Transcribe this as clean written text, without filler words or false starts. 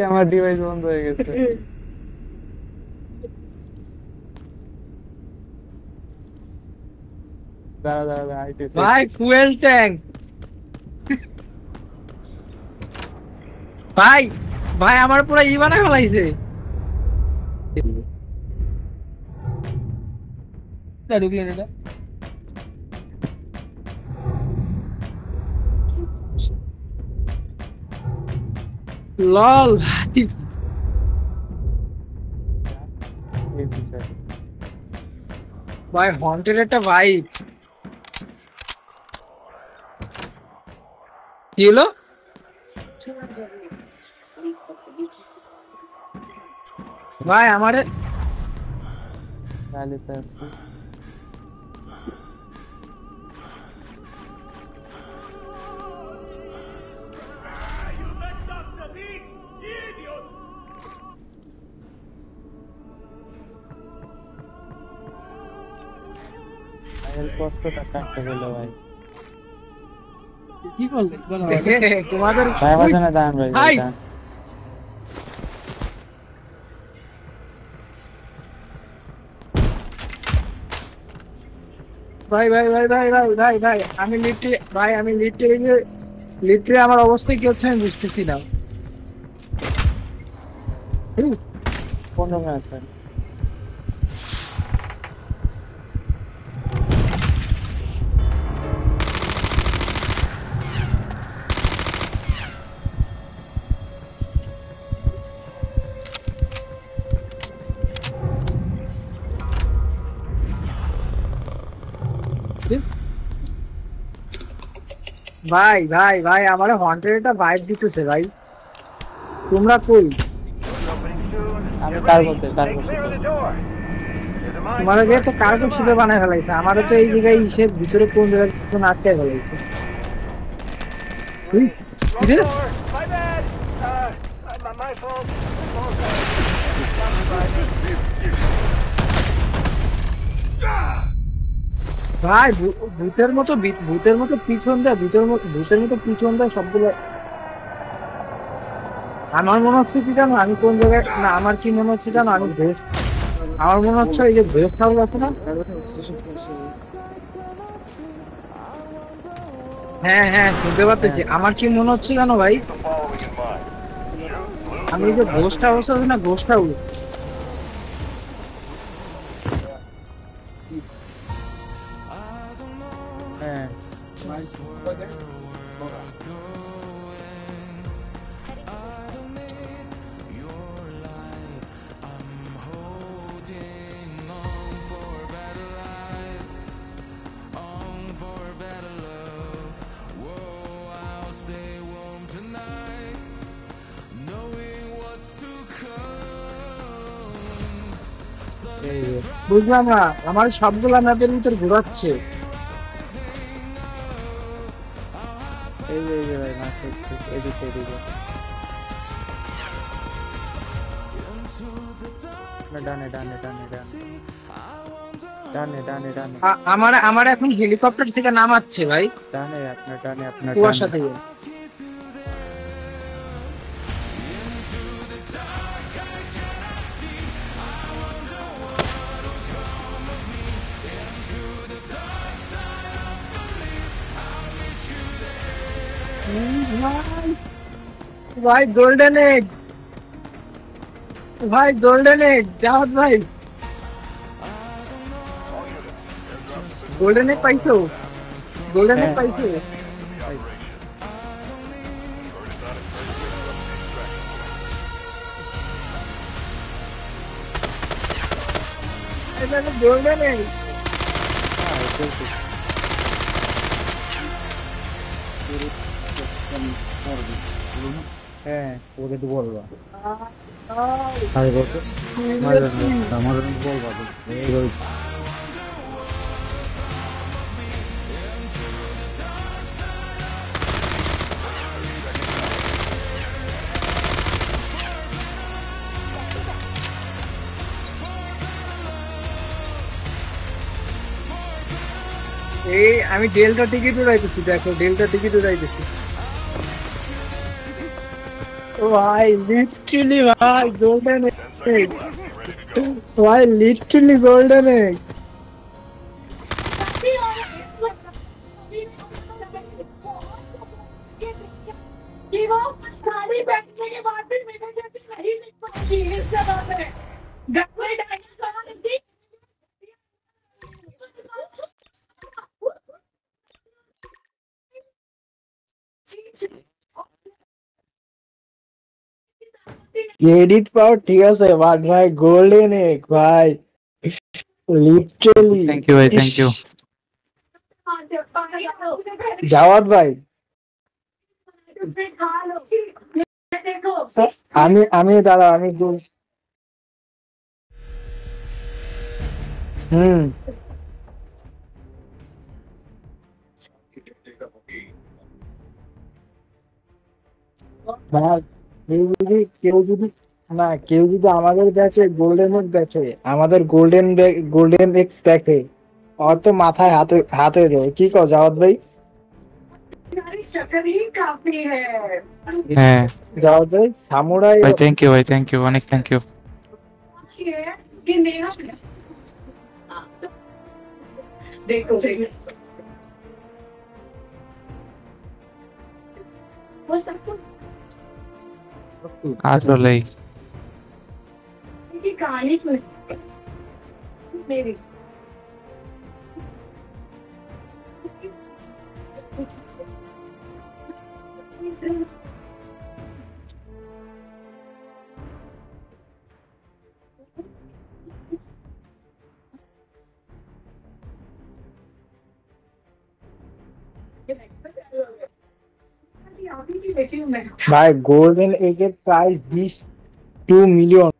আমার ডিভাইস বন্ধ হয়ে গেছে। দাঁড়া দাঁড়া দাঁড়া, আইতেছে ভাই আইতেছে। ফুয়েল ট্যাঙ্ক ভাই, ভাই আমার পুরো বানায় ফেলাইছে। এটা ঢুকলেন এটা লল ভাই। এই পিছায়। ভাই হন্টেড একটা ভাইব। কি হলো? ভাই আমারে গালিতে আছে। এর কষ্টটা কাটতে গেল ভাই। কি বললে বলো তোমাদের ভাই আমার জন্য দান ভাই, ভাই ভাই দান। ভাই ভাই ভাই ভাই ভাই ভাই ভাই আমি লিটারে ভাই আমি লিটারে আমার অবস্থা কি হচ্ছে আমি বুঝতেছি না। কোন রুমে আছেন? ভাই ভাই ভাই আমার হন্টেড একটা ভাইব দিতেছে ভাই। তোমরা কই? আমি কার করতে তোমার যে তো কার্গো শিপে বানায় ফেলাইছে, আমারও তো এই জায়গায় ইসের ভিতরে কোন জায়গায় কোন আটকায় ফেলাইছে। হুই, কি রে? ভাই ভূতের মতো পিছন দেয়, ভূতের মতো পিছন দেয় সবগুলো। আমার মনে হচ্ছে কি জানো, আমি কোন জায়গায় না, আমার কি মনে হচ্ছে জানো, আমি ভেস্ট, আমার মনে হচ্ছে এই যে ভেস্ট হাউস আছে না, হ্যাঁ হ্যাঁ শুনতে হ্যাঁ পারতেছি, আমার কি মনে হচ্ছে জানো ভাই, আমি এই যে ঘোস্ট হাউস আছে না, ঘোস্ট হাউস, হ্যাঁ। এই যে বুঝলাম না, আমার সবগুলা ম্যাপের ভিতর ঘোরাচ্ছে। এই যে ভাই মাছ হচ্ছে, এদিকে এদিকে। না, ডানে ডানে ডানে ডানে ডানে ডানে ডানে আমার আমার এখন হেলিকপ্টার থেকে নামাচ্ছে ভাই, ডানে, আপনার ডানে, আপনার কুয়াশা ডানে। থেকে। ভাই ভাই গোল্ডেন এগ, ভাই গোল্ডেন এগ জাহাজ ভাই, গোল্ডেন এগ পাইছো, গোল্ডেন এগ হ্যাঁ পাইছো। পাইছি। এটা গোল্ডেন এগ। হ্যাঁ চলছে। হ্যাঁ ওকে তো বলবা। আরে বলতো আমার বলবা তো। এই আমি ডেল্টা টিকিট উড়াইতেছি, দেখো ডেল্টা টিকিট উড়াইতেছি। ভাই লিটারালি ভাই গোল্ডেন এগ, ভাই লিটারালি গোল্ডেন এগ। कि वो साड़ी पहनने के बाद भी मेरे जैसे नहीं दिख पाती इस जगह पे घर में डायन सारा नहीं এডিট পাওয়ার ঠিক আছে বাট ভাই গোল্ডেন এগ ভাই লিটারালি। থ্যাংক ইউ ভাই, থ্যাংক ইউ। জাওয়াদ ভাই देखो আমি দাঁড়া আমি হুম ভাই কেউ যদি আমাদের দেখে গোল্ডেন এগ দেখে, আমাদের গোল্ডেন এক্স দেখে, আর তো মাথায় হাতে হাতে দেয়। কি কও জাওয়াদ ভাই? तुम्हारी शक्ल ही काफी है হ্যাঁ জাওয়াদ ভাই সামুরাই ভাই, থ্যাংক ইউ ভাই, থ্যাংক ইউ, অনেক থ্যাংক ইউ। कि मेरा देखो देखो वो सब कुछ আসলেই की कहानी सुन मेरी ভাই গোল্ডেন এগের প্রাইস 2 মিলিয়ন।